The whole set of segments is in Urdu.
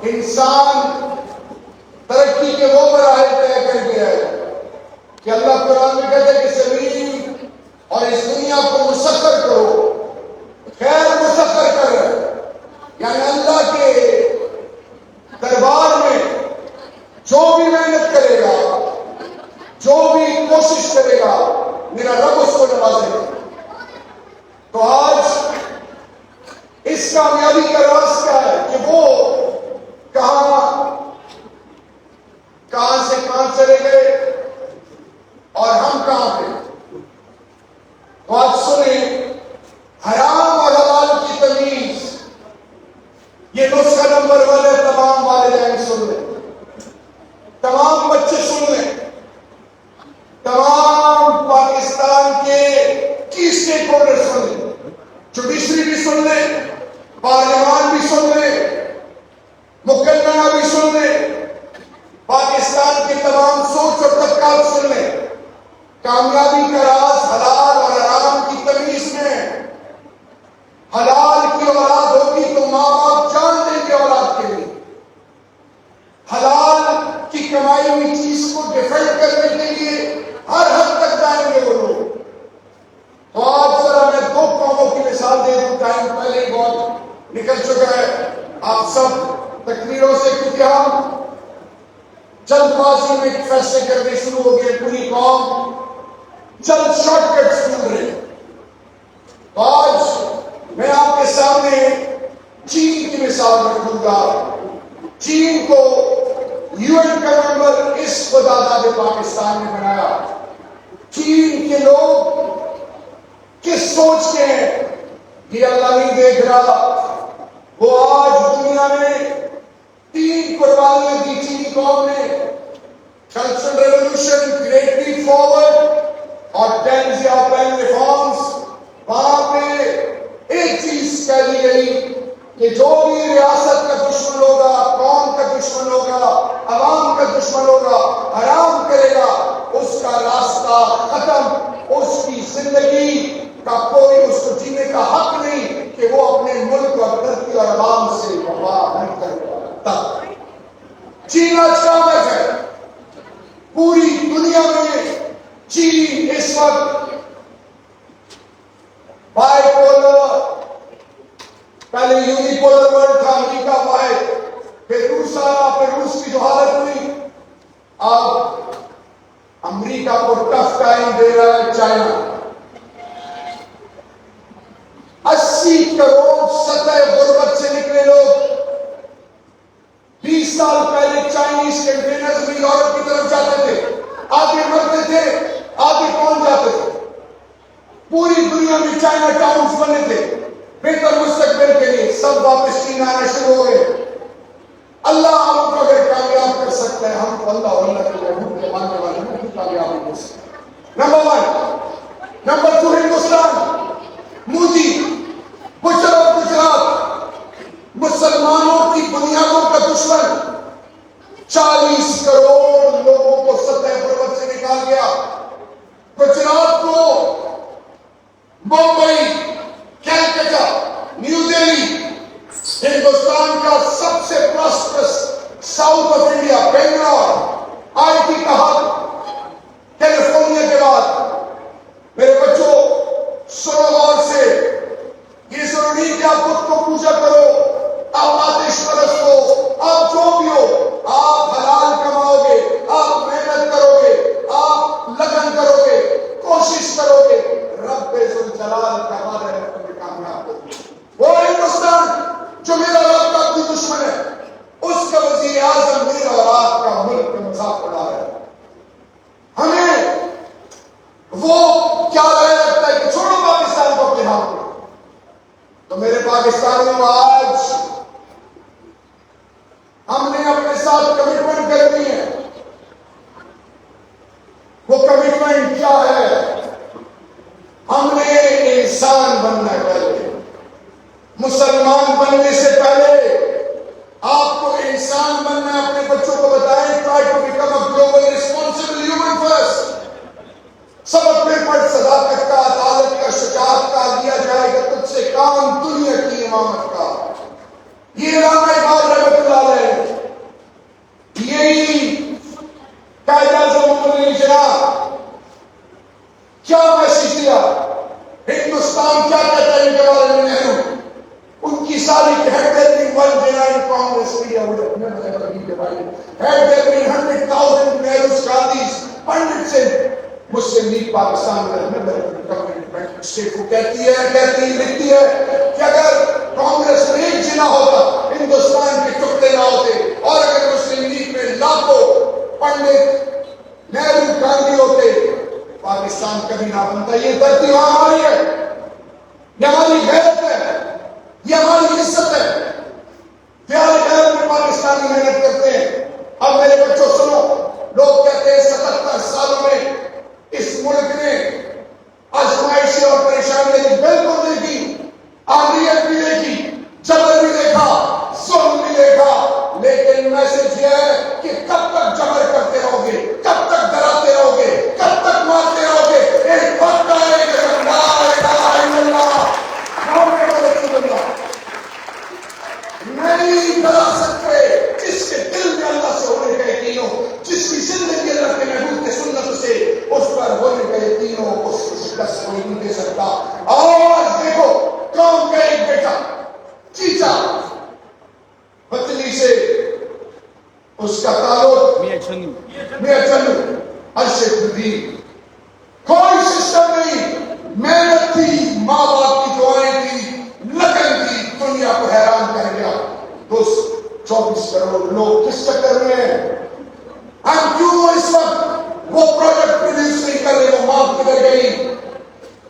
انسان ترقی کے وہ مراحل طے کر گیا ہے کہ اللہ قرآن میں کہتے ہیں کہ زمین اور اس دنیا کو مسخر کرو، خیر مسخر کر رہے ہیں، یعنی اللہ کے دربار میں جو بھی محنت کرے گا، جو بھی کوشش کرے گا، میرا رب اس کو نوازے گا۔ تو آج اس کامیابی کا راز کیا ہے کہ وہ کہاں سے کہاں چلے گئے اور ہم کہاں پہ؟ تو آج سنیں، حرام اور حلال کی تمیز، یہ نسخہ نمبر 1 ہے۔ تمام والدین سن لیں، تمام بچے سن لیں، تمام پاکستان کے کی اسٹیک ہولڈر سن لیں، جوڈیشری بھی سن لیں، پارلیمان بھی سن لیں، مکملہ بھی سن لیں، پاکستان کے تمام سوچ اور طبقات سن لیں۔ کامیابی کا راز حلال اور حرام کی تمیز میں ہے۔ حلال کی اولاد ہوگی تو ماں باپ جان دیں گے اولاد کے لیے، حلال کی کمائی ہوئی چیز کو ڈیفینڈ کرنے کے لیے ہر حد تک جائیں گے وہ لوگ۔ تو آج ذرا میں 2 قوموں کی مثال دے دوں، ٹائم پہلے ہی بہت نکل چکا ہے۔ آپ سب تقریروں سے، کیونکہ ہم جلد بازی میں فیصلے کرنے شروع ہو گئے، پوری قوم چند شارٹ کٹس ڈھونڈ رہے ہیں۔ تو آج میں آپ کے سامنے چین کی مثال رکھوں گا۔ چین کو UN کا ممبر اس خدا داد پاکستان نے بنایا۔ چین کے لوگ کس سوچ کے ہیں یہ اللہ نہیں دیکھ رہا۔ وہ آج دنیا میں 3 قربانیاں دی چینی قوم نے، کلچرل ریولوشن، گریٹ لیپ فارورڈ اور ڈینگ زیاؤپینگ ریفارمز۔ وہاں پہ ایک چیز کہہ دی گئی کہ جو بھی ریاست کا دشمن ہوگا، قوم کا دشمن ہوگا، عوام کا دشمن ہوگا، حرام کرے گا، اس کا راستہ ختم، اس کی زندگی کا کوئی اس کو جینے کا حق نہیں کہ وہ اپنے ملک اور دھرتی اور عوام سے وفا نہیں کرتا۔ چین آج کامیاب ہے پوری دنیا میں۔ چین اس وقت بائی پولر، پہلے یونیپولر ورلڈ تھا، امریکہ واحد، پھر روس آیا، پھر روس کی جو حالت ہوئی، اب امریکہ کو ٹف ٹائم دے رہا ہے چائنا۔ 80 کروڑ سطح غربت سے نکلے لوگ 20 سال پہلے چائنیز کنٹینرز میں یورپ کی طرف جاتے تھے، آگے مرتے تھے، آگے پہنچ جاتے تھے۔ پوری دنیا میں چائنا ٹاؤنز بنے تھے بہتر مستقبل کے لیے، سب واپس چین آنا شروع ہو گئے۔ اللہ ہم کو اگر کامیاب کر سکتا ہے، ہم کو اللہ اور اللہ کے محبوب کے ماننے والے ہم کامیاب ہو سکتے ہیں۔ Number 1۔ Number 2 Hindustan, Modi, Butcher اور گجرات، مسلمانوں کی بنیادوں کا دشمن، 40 کروڑ لوگوں کو سطح غربت سے نکال گیا۔ گجرات کو ممبئی، کلکتہ، نیو دہلی، ہندوستان کا سب سے prosperous south of India, Bangalore, I T کا ہب، کیلیفورنیا کے بعد۔ میرے بچوں سنو غور سے، یہ ضروری کہ آپ خود کو پوجا کرو، آپ آتش پرست ہو، آپ جو بھی ہو، آپ حلال کماؤ گے، آپ محنت کرو گے، آپ لگن کرو گے، کوشش کرو گے، رب ذوالجلال کا وعدہ ہے تمہیں کامیاب کرے گا۔ وہ ہندوستان جو میرا رب کا بھی دشمن ہے، اس کا وزیر اعظم میرا اور آپ کا ملک کا مذاق اڑا رہا ہے۔ ہمیں وہ کیا رائے رکھتا ہے کہ چھوڑو پاکستان کو اپنے ہاتھ میں۔ تو میرے پاکستانیوں، آج ہم نے اپنے ساتھ کمٹمنٹ کرنی ہے۔ وہ کمٹمنٹ کیا ہے؟ ہم نے انسان one genuine Congress leader would have never been divided. Had there been 100,000 Nehrus, Gandhis, Pandits in Muslim League Pakistan would have never become an independent state. وہ کہتی لکھتی ہے کہ اگر کانگریس میں ایک جنا ہوتا ہندوستان کے ٹکڑے نہ ہوتے، اور اگر مسلم لیگ میں لاکھوں پنڈت نہرو گاندھی ہوتے، پاکستان کبھی نہ بنتا. یہ دھرتی وہاں ہماری ہے، یہ ہماری غیرت ہے، یہ ہماری عزت ہے. پیارے غیرت میں پاکستانی محنت کرتے ہیں. اب میرے بچوں سنو، لوگ کہتے ہیں 77 سالوں میں اس ملک نے آزمائشیں اور پریشانیاں بالکل دیکھی، آریت بھی دیکھی، جبر بھی دیکھا، ظلم بھی دیکھا، لیکن میسج یہ ہے کہ کب تک جبر کرتے رہو گے، کب تک ڈراتے رہو گے، کب تک مارتے رہو گے. ایک وقت آئے گا کہ لا الہ الا اللہ محمد رسول اللہ نہیں ڈرا سکتے. جس کے دل میں اللہ سے ہونے کا یقین ہو، جس کی زندگی اللہ کے محبوب کے سنت سے اس پر ہونے کا یقین ہو، اس کی شکست کوئی نہیں دے سکتا. آج دیکھو قوم کا ایک بیٹا چیچا پتلی سے اس کا تعلق میاں چنو ارشد الدین، کوئی سسٹم نہیں، محنت تھی، ماں باپ کی دعائیں تھی، لگن تھی، دنیا کو حیران کر گیا. 24 کروڑ لوگ کس چکر میں ہیں؟ ہم کیوں اس وقت وہ پروجیکٹ پروڈیوس نہیں کر رہے؟ وہ ماں کدھر گئی؟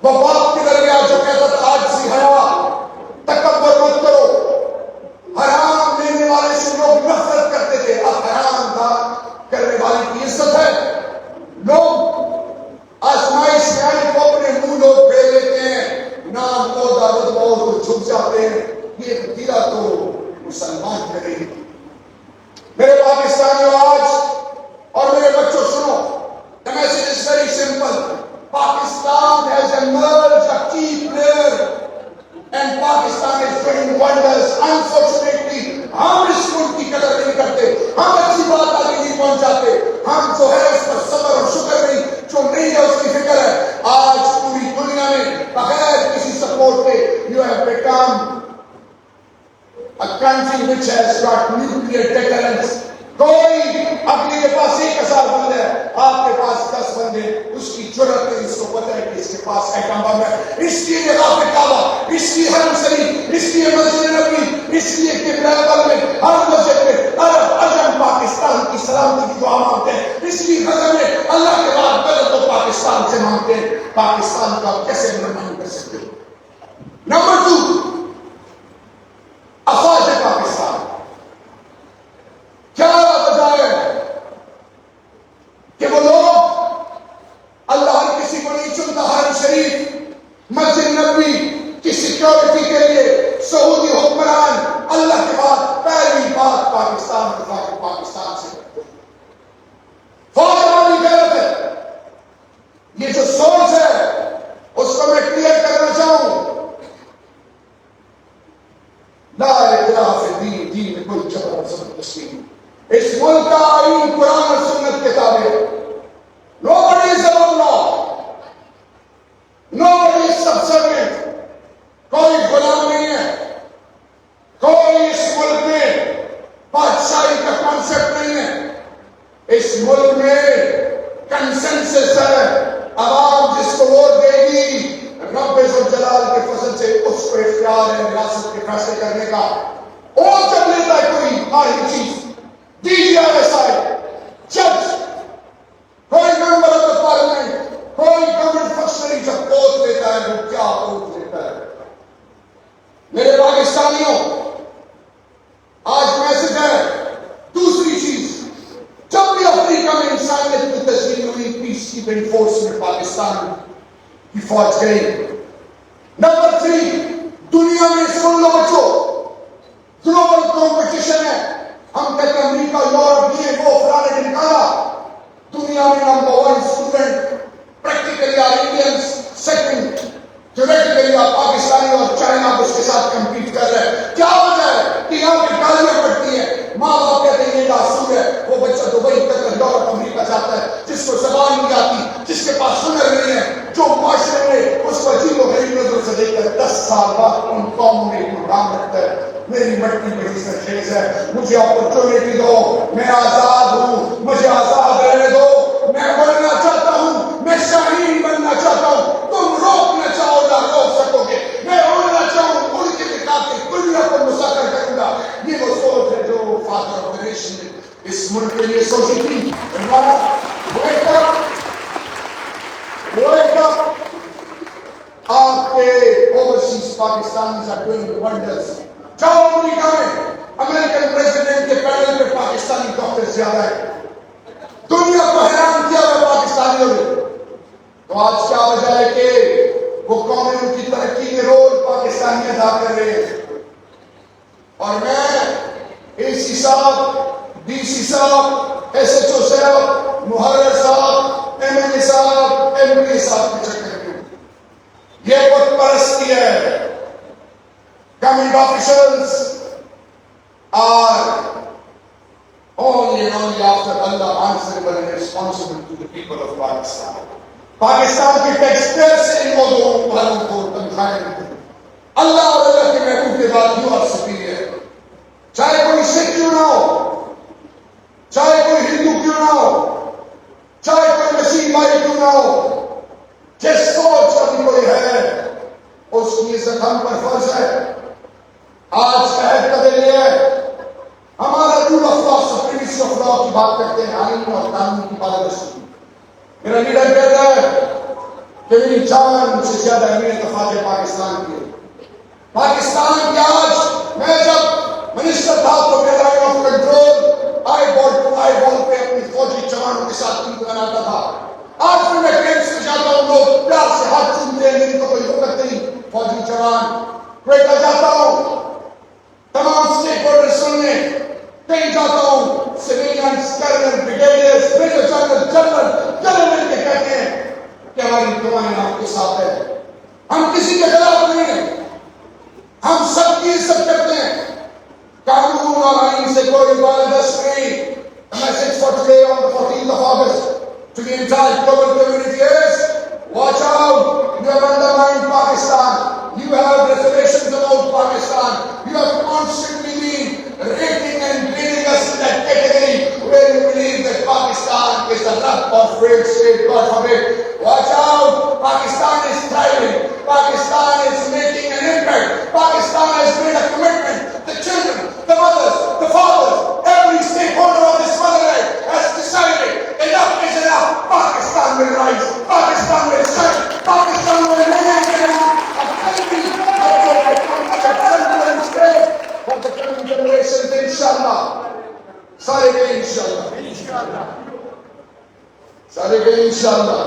وہ باپ کدھر گیا جو کہتا تھا آج سی حیا، تکبر مت کرو. حرام لینے والے سے لوگ نفرت کرتے تھے، اب حرام کا کرنے والے کی عزت ہے. لوگ آزمائش میں آنے کو اپنے منہ لوگ پھیر لیتے ہیں، نام عہدہ رتبہ تو جھک جاتے ہیں. یہ دیا تو مسلمان کرے. میرے پاکستانیوں آج اور میرے بچوں سنو، the message is very simple. Pakistan has emerged a key player and Pakistan is doing wonders. Unfortunately ہم اس ملک کی قدر نہیں کرتے، ہم اچھی بات آگے نہیں پہنچاتے، ہم جو ہے اس پر صبر اور شکر نہیں، جو نہیں ہے اس کی فکر ہے. آج پوری دنیا میں بغیر کسی سپورٹ کے you have become a country which has got nuclear deterrence. کوئی اپنے کے پاس 1000 بندے ہیں، آپ کے پاس 10 بندے، اس کی جرأت ہے، اس کو پتہ ہے کہ اس کے پاس ایٹم بم ہے. اس لیے یہ غافل کعبہ، اس لیے حرم شریف، اس لیے مسجد نبوی، اس لیے قبلہ قبل میں ہر مسجد میں عرب عجم پاکستان کی سلامتی کی دعا مانگتے ہیں. اس لیے غزہ میں اللہ کے بعد مدد تو پاکستان سے مانگتے ہیں. پاکستان کا کیسے نمائندگی کر سکتے ہو؟ نمبر 2، افواج پاکستان. کیا وجہ ہے کہ وہ لوگ اللہ ہر کسی کو نہیں چنتا؟ حرم شریف، مسجد نبوی کی سیکورٹی کے لیے سعودی حکمران اللہ کے بعد پہلی بات پاکستان دفاع پاکستان سے کرتے ہیں. فوج ہماری غیرت ہے. یہ جو سوچ ہے اس کو میں کلیئر کرنا چاہوں. لا اکراہ فی الدین، دین میں کوئی جبر اور زبردستی نہیں. اس ملک کا آئین قرآن اور سنت کے تابع ہے. Nobody is above law. Nobody is subservient. کوئی غلام نہیں ہے. کوئی اس ملک میں بادشاہی کا کانسیپٹ نہیں ہے. اس ملک میں کنسنسس ہے. عوام جس کو ووٹ دے گی رب ذوالجلال کے فضل سے اس کو اختیار ہے ریاست کے فیصلے کرنے کا. اور جب لیتا ہے کوئی آئی چیز DGRSI, جج، کوئی ممبر آف دا پارلیمنٹ، کوئی گورنمنٹ فنکشنری جب ووٹ لیتا ہے وہ کیا ووٹ لیتا ہے؟ میرے پاکستانیوں آج میسج ہے. دوسری چیز، جب بھی افریقہ میں انسانیت کی تشکیل ہوئی، پیس کیپنگ فورس میں پاکستان کی فوج گئی. نمبر 3، دنیا میں سن لو بچوں، گلوبل کمپٹیشن ہے. ہم کہتے ہیں امریکہ، یورپ، یہ وہ فلاں نے نکالا. دنیا میں number 1 student practically are Indians, second theoretically are Pakistani, اور چائنا اس کے ساتھ کمپیٹ کر رہے ہیں. کیا وجہ ہے کہ یہاں پہ گالیاں پڑتی ہیں، ماں باپ کہتے ہیں یہ جاسوس ہے. وہ بچہ دبئی قطر یورپ امریکہ جاتا ہے، جس کو زبان نہیں آتی، جس کے پاس ہنر نہیں ہے، جو معاشرے میں اس کو عجیب و غریب نظر سے دیکھ کر 10 سال بعد ان قوموں میں ایک مقام رکھتا ہے. میری بڑی بڑی سرخیز ہے. مجھے اپرچونٹی دو, میں آزاد ہوں, مجھے آزاد رہنے دو. میں بڑھنا چاہتا ہوں, میں شاہین بننا چاہتا ہوں. تم روکنا چاہو نہ روک سکو گے. میں اڑنا چاہوں اڑ کے دکھا کے دنیا کو مسخر کروں گا. یہ وہ سوچ ہے جو فادر آف نیشن نے اس ملک کے لیے سوچی تھی. آپ کے overseas Pakistanis are doing wonders. جاؤ امریکہ میں امریکن پریزیڈنٹ کے پینل پہ پاکستانی ڈاکٹر زیادہ ہے. دنیا کو حیران کیا ہوا پاکستانیوں نے. تو آج کیا وجہ ہے کہ وہ قومیں ان کی ترقی میں رول پاکستانی ادا کر رہے ہیں. اور میں اے سی صاحب, ڈی سی صاحب, ایس ایچ او صاحب, محرر صاحب, ایم ایل اے صاحب, ایم پی صاحب کے چکر میں یہ بت پرستی ہے. Government officials are only and only after Allah answerable and responsible to the people of Pakistan. Pakistan کے ٹیکس پیئر سے ان موضوعوں والوں کو تنخواہیں ملتی ہیں. اللہ اور اللہ کے محبوب کے بعد یو آر سپیریئر. چاہے کوئی سکھ کیوں نہ ہو, چاہے کوئی ہندو کیوں نہ ہو, چاہے کوئی مسیح بھائی کیوں نہ ہو, جس سوچ کا بھی کوئی ہے اس کی عزت ہم پر فرض ہے. آج عہد کا دن یہ ہے, ہمارا rule of law, supremacy of law کی بات کرتے ہیں, آئین اور قانون کی پالدستی. میرا لیڈر کہتا ہے کہ میری جان سے زیادہ اہمیت خواجہ پاکستان کی. پاکستان کی آج میں جب منسٹر تھا تو میرا لائن آف کنٹرول آئی بال پہ اپنی فوجی جوانوں کے ساتھ عید مناتا تھا. آج میں کیمپس میں جاتا ہوں, لوگ پیار سے ہاتھ چومتے ہیں, میری تو کوئی حکومت نہیں. فوجی جوان کوئٹہ جاتا ہوں, تمام اسٹیک ہولڈر سننے, کہیں جاتا ہوں, civilians, colonel, brigadiers, major general مل کے کہتے ہیں کہ ہماری دعائیں آپ کے ساتھ ہے. ہم کسی کے خلاف نہیں ہیں, ہم سب کی عزت کرتے ہیں. قانون اور آئین سے کوئی بالادست نہیں. Message for today on the 14th of August to the entire global community is, watch out, you have undermined Pakistan, you have reservations about Pakistan, you have constantly been rating and grading us in that category where you believe that Pakistan is a rough or failed state, God forbid. Watch out, Pakistan is thriving, Pakistan is making an impact, Pakistan has made a commitment. The children, the mothers, the fathers, every stakeholder of this motherland has decided enough is enough. Pakistan will rise, Pakistan will shine, Pakistan will remain a healthy, acceptable state for the coming generations, inshallah. Sare ke inshallah. Sare ke inshallah.